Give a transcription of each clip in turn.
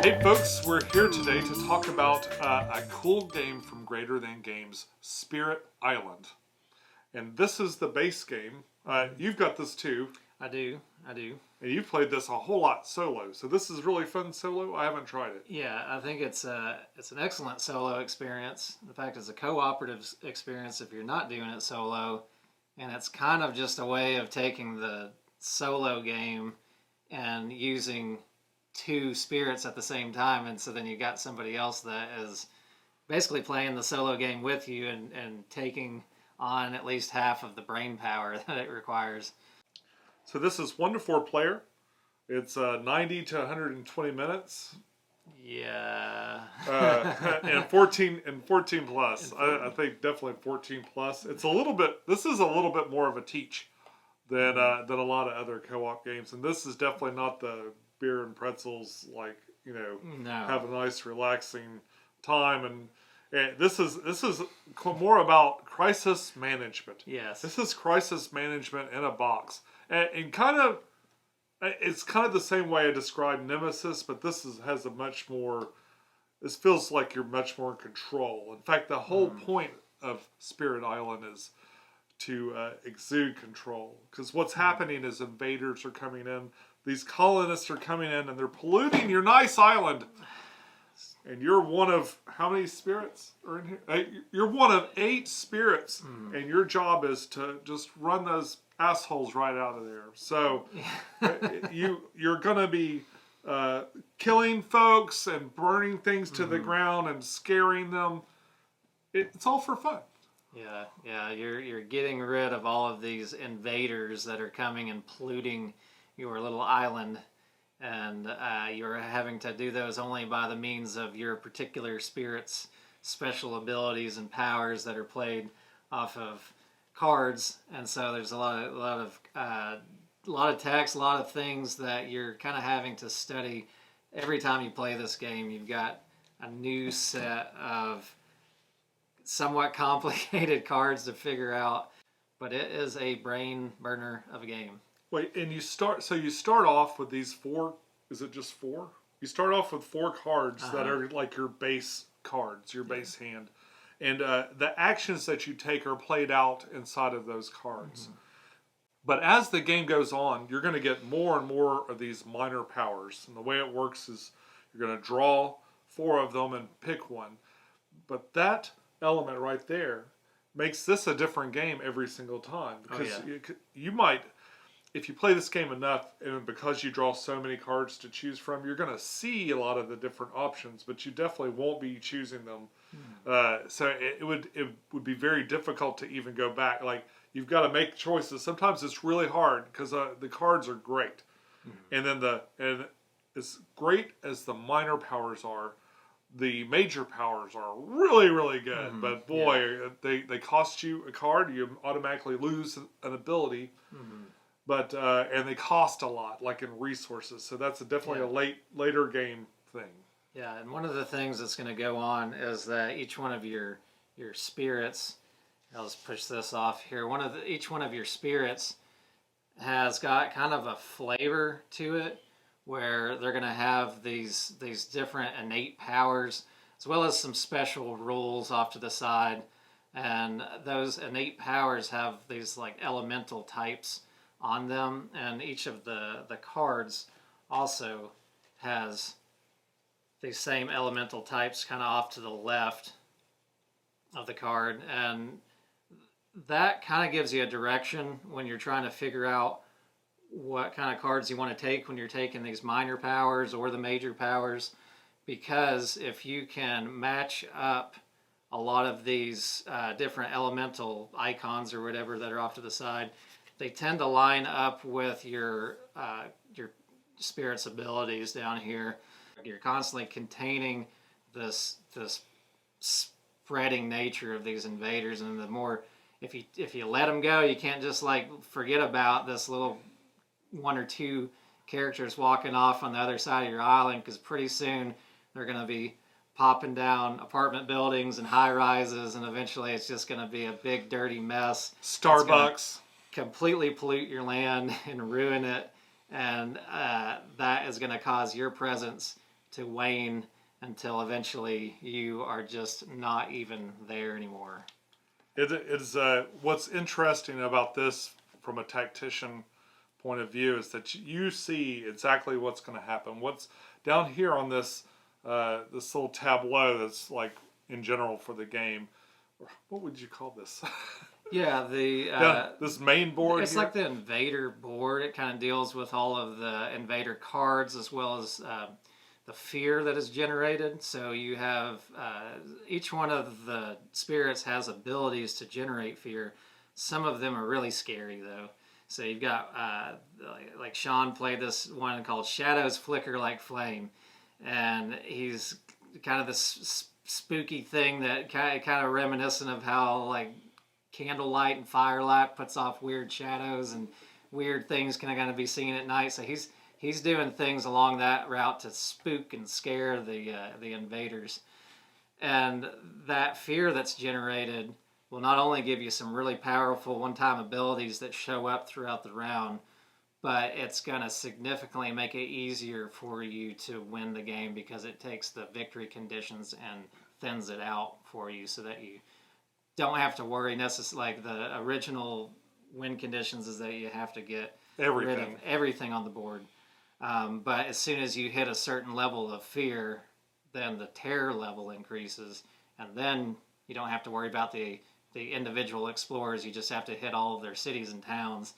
Hey folks, we're here today to talk about a cool game from Greater Than Games, Spirit Island. And this is the base game. You've got this too. I do. And you've played this a whole lot solo. So this is really fun solo. I haven't tried it. Yeah, I think it's an excellent solo experience. In fact, it's a cooperative experience if you're not doing it solo. And it's kind of just a way of taking the solo game and using two spirits at the same time, and so then you got somebody else that is basically playing the solo game with you and taking on at least half of the brain power that it requires. So this is 1 to 4 player. It's 90 to 120 minutes. Yeah. And 14 plus. I think definitely 14 plus. It's a little bit. This is a little bit more of a teach than a lot of other co-op games, and this is definitely not the beer and pretzels, like, No. have a nice relaxing time. And this is more about crisis management. Yes. This is crisis management in a box, and kind of it's kind of the same way I described Nemesis, but this has a much more. This feels like you're much more in control. In fact, the whole point of Spirit Island is to exude control, because what's happening is invaders are coming in. These colonists are coming in and they're polluting your nice island. And you're one of, how many spirits are in here? You're one of 8 spirits. And your job is to just run those assholes right out of there. So you're going to be killing folks and burning things to the ground and scaring them. It's all for fun. Yeah. You're getting rid of all of these invaders that are coming and polluting your little island, and you're having to do those only by the means of your particular spirit's special abilities and powers that are played off of cards. And so there's a lot of text, a lot of things that you're kind of having to study every time you play this game. You've got a new set of somewhat complicated cards to figure out, but it is a brain burner of a game. Wait, and you start off with these 4, is it just 4? You start off with 4 cards that are like your base cards, your base hand. And the actions that you take are played out inside of those cards. But as the game goes on, you're going to get more and more of these minor powers. And the way it works is you're going to draw 4 of them and pick one. But that element right there makes this a different game every single time. Because you might, if you play this game enough, and because you draw so many cards to choose from, you're going to see a lot of the different options, but you definitely won't be choosing them. So it would be very difficult to even go back. Like, you've got to make choices. Sometimes it's really hard because the cards are great, and then and as great as the minor powers are, the major powers are really, really good. But boy, they cost you a card. You automatically lose an ability. But and they cost a lot, like in resources. So that's definitely a later game thing. Yeah, and one of the things that's going to go on is that each one of your spirits, I'll just push this off here. Each one of your spirits has got kind of a flavor to it, where they're going to have these different innate powers, as well as some special rules off to the side. And those innate powers have these like elemental types on them, and each of the cards also has these same elemental types kind of off to the left of the card, and that kind of gives you a direction when you're trying to figure out what kind of cards you want to take when you're taking these minor powers or the major powers, because if you can match up a lot of these different elemental icons or whatever that are off to the side, they tend to line up with your spirit's abilities down here. You're constantly containing this spreading nature of these invaders, and the more if you let them go, you can't just like forget about this little 1 or 2 characters walking off on the other side of your island, because pretty soon they're going to be popping down apartment buildings and high rises, and eventually it's just going to be a big dirty mess. Starbucks. Completely pollute your land and ruin it, and that is going to cause your presence to wane until eventually you are just not even there anymore. It is what's interesting about this from a tactician point of view is that you see exactly what's going to happen. What's down here on this this little tableau that's like in general for the game. What would you call this? Yeah, this main board. It's here? like the invader board. It kind of deals with all of the invader cards as well as the fear that is generated. So you have each one of the spirits has abilities to generate fear. Some of them are really scary though. So you've got like Sean played this one called Shadows Flicker Like Flame, and he's kind of this spooky thing that kind of reminiscent of how like candlelight and firelight puts off weird shadows and weird things can kind of be seen at night. So he's doing things along that route to spook and scare the invaders. And that fear that's generated will not only give you some really powerful one-time abilities that show up throughout the round, but it's going to significantly make it easier for you to win the game because it takes the victory conditions and thins it out for you so that you don't have to worry necessarily. Like the original win conditions is that you have to get rid of everything on the board. But as soon as you hit a certain level of fear, then the terror level increases, and then you don't have to worry about the individual explorers. You just have to hit all of their cities and towns.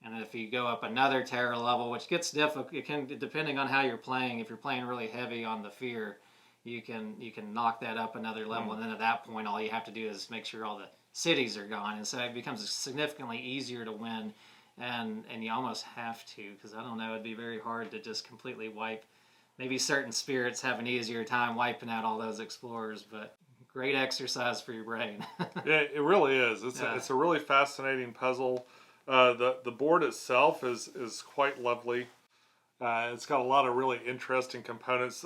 And if you go up another terror level, which gets difficult, it can, depending on how you're playing. If you're playing really heavy on the fear, you can knock that up another level, and then at that point, all you have to do is make sure all the cities are gone, and so it becomes significantly easier to win. And you almost have to, because I don't know, it'd be very hard to just completely wipe. Maybe certain spirits have an easier time wiping out all those explorers, but great exercise for your brain. Yeah, it really is. It's a really fascinating puzzle. The board itself is quite lovely. It's got a lot of really interesting components.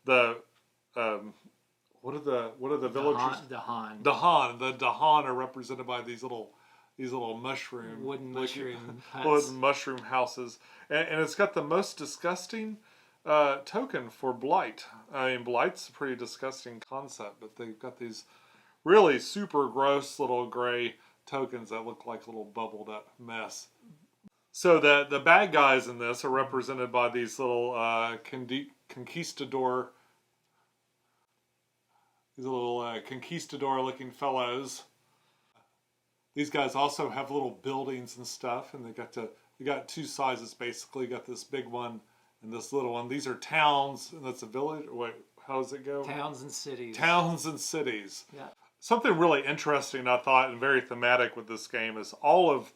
What are the villagers? Dahan. The Dahan are represented by these little mushroom wooden mushroom wooden mushroom houses, and it's got the most disgusting token for blight. I mean, blight's a pretty disgusting concept, but they've got these really super gross little gray tokens that look like little bubbled up mess. So the bad guys in this are represented by these little conquistador. These little conquistador-looking fellows. These guys also have little buildings and stuff, and they got two sizes basically. You got this big one and this little one. These are towns, and that's a village. Wait, how does it go? Towns and cities. Towns and cities. Yeah. Something really interesting, I thought, and very thematic with this game is all of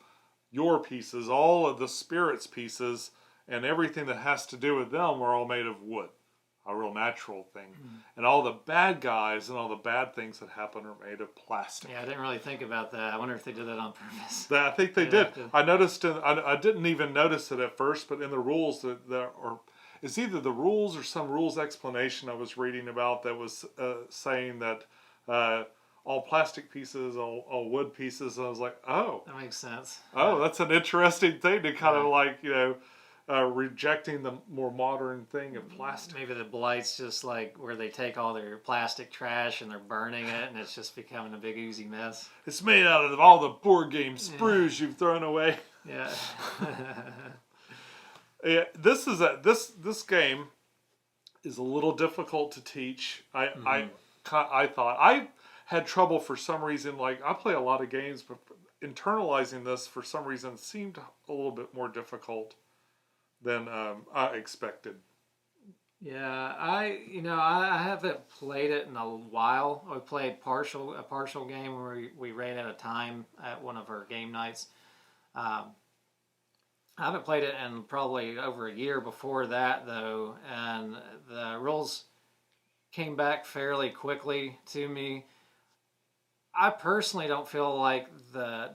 your pieces, all of the spirits pieces, and everything that has to do with them are all made of wood. A real natural thing. And all the bad guys and all the bad things that happen are made of plastic. Yeah, I didn't really think about that. I wonder if they did that on purpose. I think they did. I noticed, I didn't even notice it at first, but in the rules, it's either the rules or some rules explanation I was reading about that was saying that all plastic pieces, all wood pieces, and I was like, oh. That makes sense. Oh, that's an interesting thing to kind of like, rejecting the more modern thing of plastic. Maybe the blight's just like where they take all their plastic trash and they're burning it, and it's just becoming a big oozy mess. It's made out of all the board game sprues you've thrown away. Yeah. Yeah. This game is a little difficult to teach. I thought I had trouble for some reason. Like I play a lot of games, but internalizing this for some reason seemed a little bit more difficult than I expected. Yeah, I haven't played it in a while. I played a partial game where we ran out of time at one of our game nights. I haven't played it in probably over a year before that though, and the rules came back fairly quickly to me. I personally don't feel like the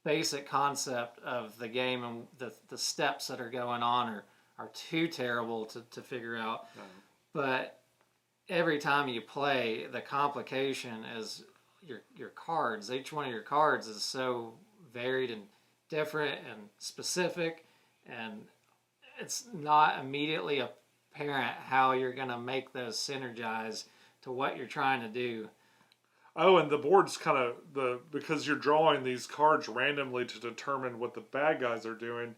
basic concept of the game and the steps that are going on are too terrible to figure out. But every time you play, the complication is your cards. Each one of your cards is so varied and different and specific, and it's not immediately apparent how you're going to make those synergize to what you're trying to do. Oh, and the board's kind of because you're drawing these cards randomly to determine what the bad guys are doing.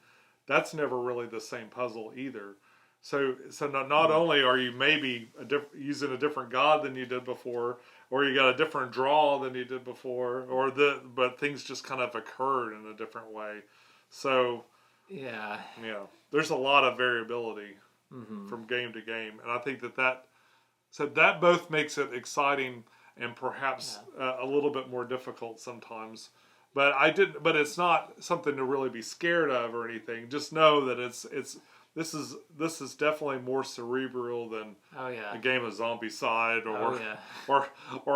That's never really the same puzzle either. So not only are you maybe using a different god than you did before, or you got a different draw than you did before, but things just kind of occurred in a different way. So yeah, there's a lot of variability from game to game, and I think that both makes it exciting and perhaps a little bit more difficult sometimes. But it's not something to really be scared of or anything. Just know that this is definitely more cerebral than a game of Zombicide or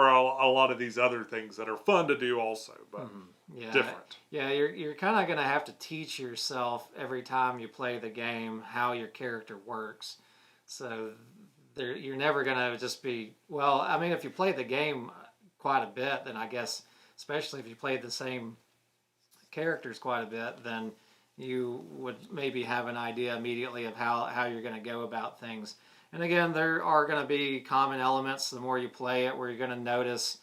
a lot of these other things that are fun to do also, but different. Yeah, you're kind of gonna have to teach yourself every time you play the game how your character works. So you're never gonna just be well. I mean, if you play the game quite a bit, then I guess, especially if you played the same characters quite a bit, then you would maybe have an idea immediately of how you're going to go about things. And again, there are going to be common elements the more you play it, where you're going to notice,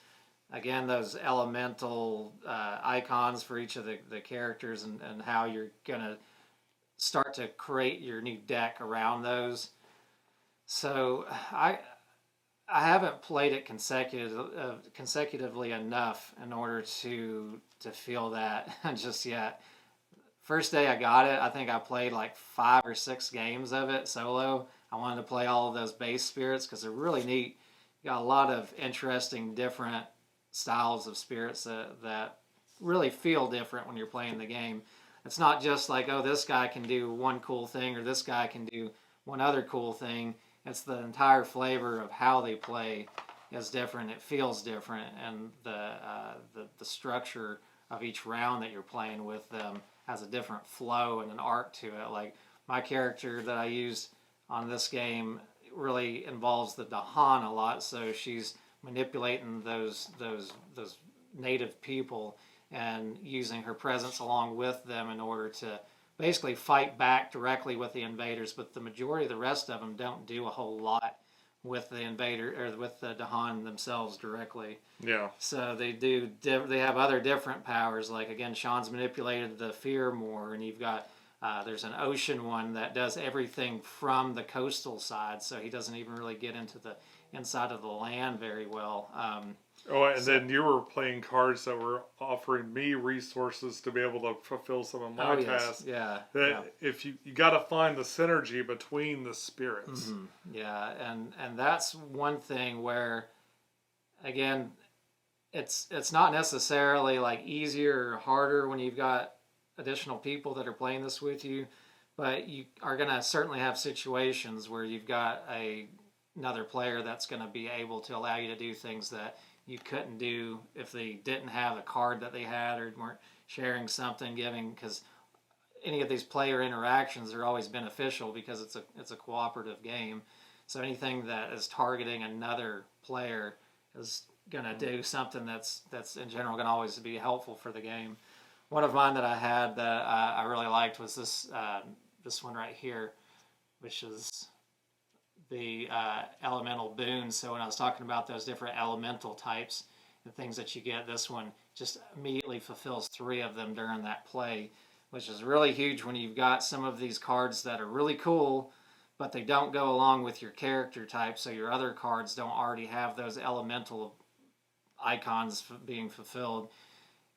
again, those elemental icons for each of the characters and how you're going to start to create your new deck around those. So I haven't played it consecutively enough in order to feel that just yet. First day I got it, I think I played like 5 or 6 games of it solo. I wanted to play all of those base spirits because they're really neat. You got a lot of interesting different styles of spirits that really feel different when you're playing the game. It's not just like, oh, this guy can do one cool thing or this guy can do one other cool thing. It's the entire flavor of how they play is different. It feels different, and the structure of each round that you're playing with them has a different flow and an arc to it. Like my character that I used on this game really involves the Dahan a lot, so she's manipulating those native people and using her presence along with them in order to basically fight back directly with the invaders. But the majority of the rest of them don't do a whole lot with the invader or with the Dahan themselves directly. Yeah. So they do. They have other different powers. Like again, Sean's manipulated the fear more, and you've got there's an ocean one that does everything from the coastal side. So he doesn't even really get into the inside of the land very well. Then you were playing cards that were offering me resources to be able to fulfill some of my tasks. Yeah. If you got to find the synergy between the spirits. Mm-hmm. Yeah, and that's one thing where, again, it's not necessarily like easier or harder when you've got additional people that are playing this with you, but you are going to certainly have situations where you've got another player that's going to be able to allow you to do things that you couldn't do if they didn't have a card that they had or weren't sharing something, because any of these player interactions are always beneficial because it's a cooperative game. So anything that is targeting another player is going to do something that's in general going to always be helpful for the game. One of mine that I had that I really liked was this one right here, which is the elemental boons. So when I was talking about those different elemental types and things that you get, this one just immediately fulfills 3 of them during that play, which is really huge when you've got some of these cards that are really cool, but they don't go along with your character type, so your other cards don't already have those elemental icons being fulfilled.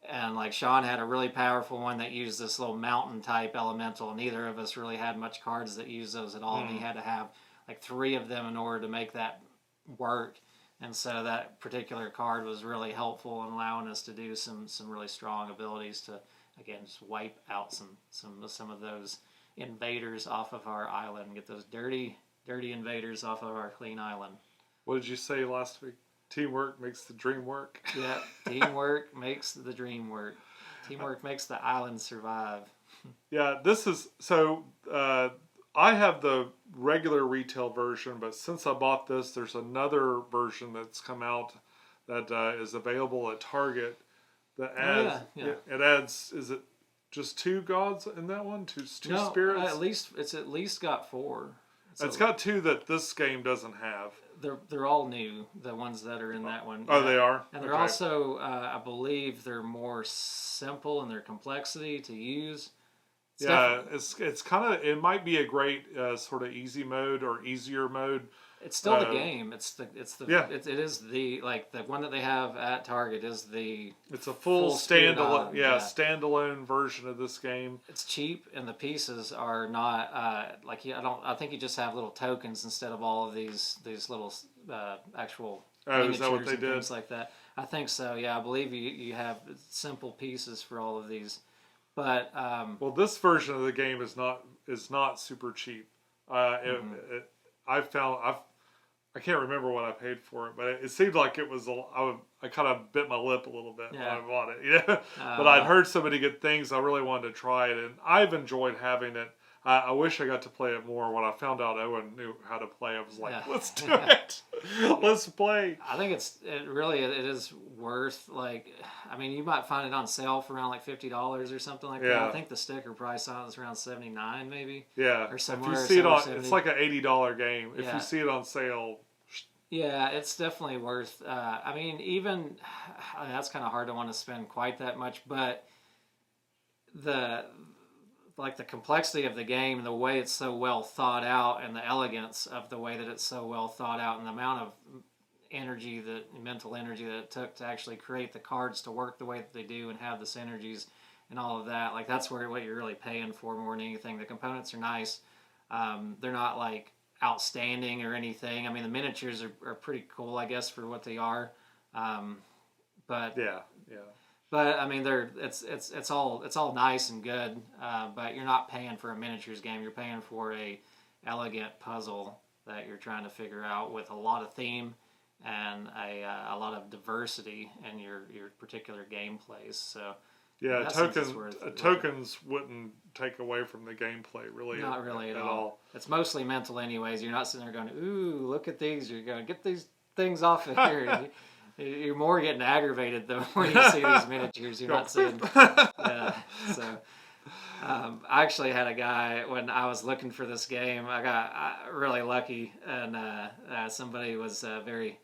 And like Sean had a really powerful one that used this little mountain type elemental, and neither of us really had much cards that use those at all, and he had to have like 3 of them in order to make that work. And so that particular card was really helpful in allowing us to do some really strong abilities to, again, just wipe out some of those invaders off of our island and get those dirty invaders off of our clean island. What did you say last week? Teamwork makes the dream work. Yeah, teamwork makes the dream work. Teamwork makes the island survive. Yeah, this is so. I have the regular retail version, but since I bought this, there's another version that's come out that is available at Target that adds. It adds. Is it just 2 gods in that one? Two spirits? It's at least got 4. So It's got two that this game doesn't have. they're all new. The ones that are in that one. Oh, they are. And they're also, I believe, they're more simple in their complexity to use. It's kind of, it might be a great sort of easy mode or easier mode. It's still the game. It is the one that they have at Target is it's a full standalone standalone version of this game. It's cheap and the pieces are not I think you just have little tokens instead of all of these little actual is that what they and did? things like that. I think so. Yeah, I believe you have simple pieces for all of these. But well, this version of the game is not super cheap. I can't remember what I paid for it, but it seemed like it was. I kind of bit my lip a little bit when I bought it, But I'd heard so many good things. I really wanted to try it, and I've enjoyed having it. I wish I got to play it more. When I found out Owen knew how to play, I was like, "Let's do it. Let's play." I think it really is worth you might find it on sale for around like $50 or something like that. I think the sticker price on it is around $79 maybe. Yeah, or somewhere. If you see it on, it's like an $80 game. If you see it on sale. Yeah, it's definitely worth. Even that's kind of hard to want to spend quite that much, but the complexity of the game and the way it's so well thought out and the elegance of the way that it's so well thought out and the amount of mental energy that it took to actually create the cards to work the way that they do and have the synergies and all of that. Like that's what you're really paying for more than anything. The components are nice. They're not like outstanding or anything. I mean, the miniatures are pretty cool, I guess, for what they are. But I mean, it's all nice and good. But you're not paying for a miniatures game. You're paying for a elegant puzzle that you're trying to figure out with a lot of theme and a lot of diversity in your particular gameplays. So. Yeah, tokens wouldn't take away from the gameplay, really. Not really at all. It's mostly mental anyways. You're not sitting there going, ooh, look at these. You're going, get these things off of here. You're more getting aggravated the more you see these miniatures. You're not seeing... I actually had a guy, when I was looking for this game, I got really lucky, and somebody was very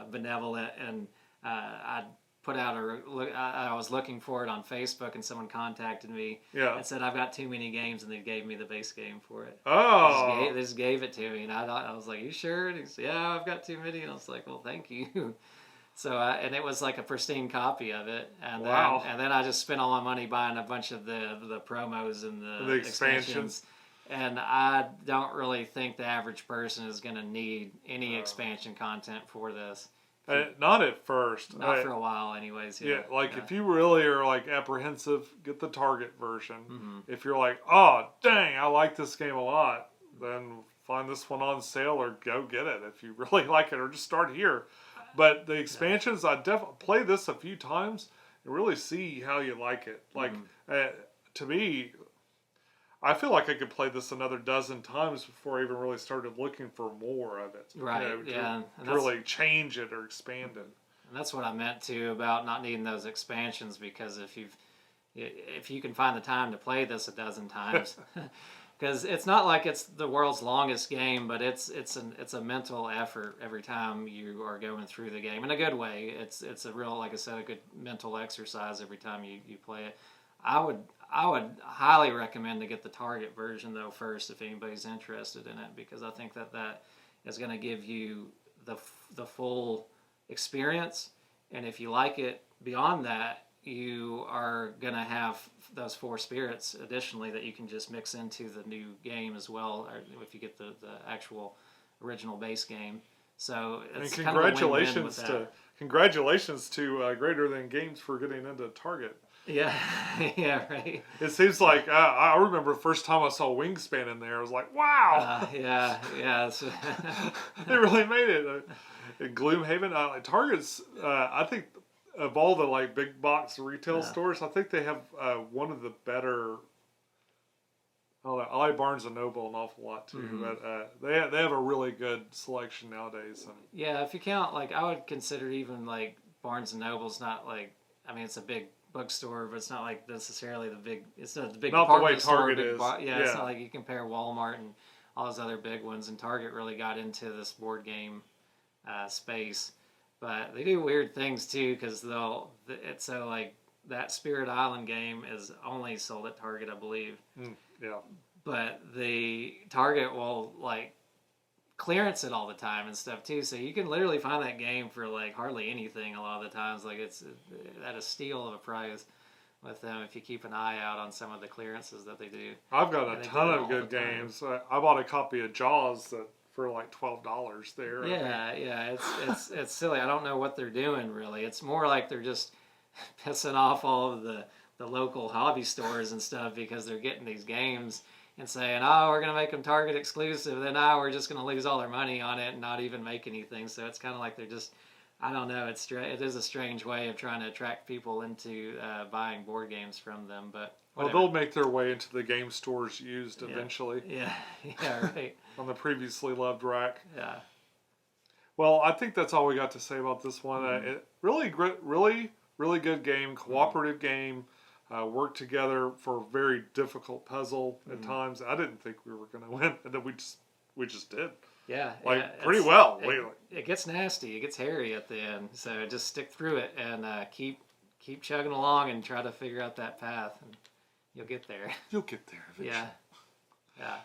benevolent, and I put out I was looking for it on Facebook, and someone contacted me and said, I've got too many games, and they gave me the base game for it. Oh! They just gave it to me, and I was like, you sure? And he said, yeah, I've got too many. And I was like, well, thank you. So, and it was like a pristine copy of it. And then I just spent all my money buying a bunch of the promos and the expansions. And I don't really think the average person is going to need any expansion content for this. Not at first. Not for a while, anyways. If you really are like apprehensive, get the Target version. Mm-hmm. If you're like, oh dang, I like this game a lot, then find this one on sale or go get it if you really like it, or just start here. But the expansions, I definitely play this a few times and really see how you like it. Like to me, I feel like I could play this another dozen times before I even really started looking for more of it. Right, to really change it or expand it. And that's what I meant too about not needing those expansions, because if you can find the time to play this a dozen times, because it's not like it's the world's longest game, but it's a mental effort every time you are going through the game in a good way. It's a real, like I said, a good mental exercise every time you play it. I would highly recommend to get the Target version though first if anybody's interested in it, because I think that is going to give you the full experience, and if you like it beyond that, you are going to have those 4 spirits additionally that you can just mix into the new game as well, or if you get the actual original base game. So it's kind of a win-win with that. Congratulations to Greater Than Games for getting into Target. Yeah, yeah, right. It seems like I remember the first time I saw Wingspan in there, I was like, wow! Yeah. They really made it. Gloomhaven, Target's, I think, of all the like big box retail stores, I think they have one of the better. I like Barnes and Noble an awful lot too, but they have a really good selection nowadays. Yeah, if you count, like, I would consider even like Barnes and Noble's not like, I mean, it's a big bookstore, but it's not like necessarily it's not the big not the way Target is. It's not like you compare Walmart and all those other big ones, and Target really got into this board game space. But they do weird things too, because it's so like that Spirit Island game is only sold at Target, I believe. Yeah. But the Target will like clearance it all the time and stuff too, so you can literally find that game for like hardly anything a lot of the times. Like it's at a steal of a price with them if you keep an eye out on some of the clearances that they do. I've got a ton of good games. I bought a copy of Jaws for like $12 there. Yeah, it's silly. I don't know what they're doing really. It's more like they're just pissing off all of the local hobby stores and stuff because they're getting these games and saying, oh, we're going to make them Target exclusive, then we're just going to lose all their money on it and not even make anything. So it's kind of like they're just, I don't know, it is a strange way of trying to attract people into buying board games from them. But whatever. Well, they'll make their way into the game stores used eventually. Yeah, right. On the previously loved rack. Yeah. Well, I think that's all we got to say about this one. Really good game, cooperative game. Work together for a very difficult puzzle at times. I didn't think we were going to win, and then we just did. Yeah, pretty well. It gets nasty. It gets hairy at the end. So just stick through it and keep chugging along and try to figure out that path, and you'll get there. You'll get there eventually. Yeah.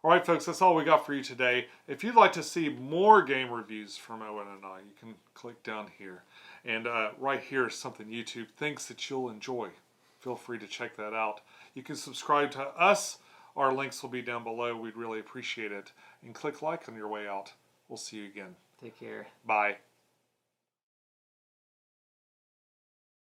All right, folks, that's all we got for you today. If you'd like to see more game reviews from Owen and I, you can click down here. And right here is something YouTube thinks that you'll enjoy. Feel free to check that out. You can subscribe to us. Our links will be down below. We'd really appreciate it. And click like on your way out. We'll see you again. Take care. Bye.